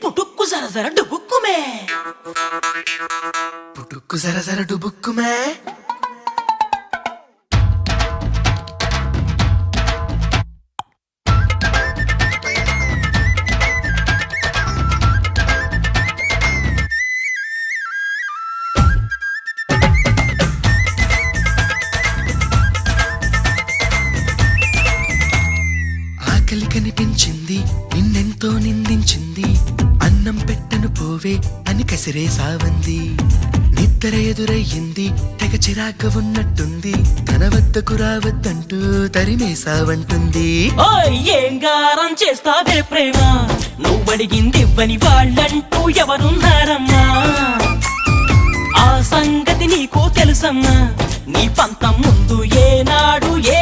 పుటుక్కు జర జర డుబుక్కుమే పుటుక్కు జర జర డుబుక్కుమే ఆకలి కనిపించింది నిన్నెంతో నిందించింది అన్నం పెట్టను పోవే అని కసిరేసావంది నిద్ర ఎదురయ్యింది తెగ చిరాక ఉన్నట్టుంది తన వద్దకు రావద్దంటూ తరిమేసావంటుంది ఏం గారం చేస్తావే ప్రేమ నువ్వడిగింది ఇవ్వని వాళ్ళంటూ ఎవరున్నారమ్మా ఆ సంగతి నీకు తెలుసమ్మా నీ పంతం ముందు ఏనాడు ఏ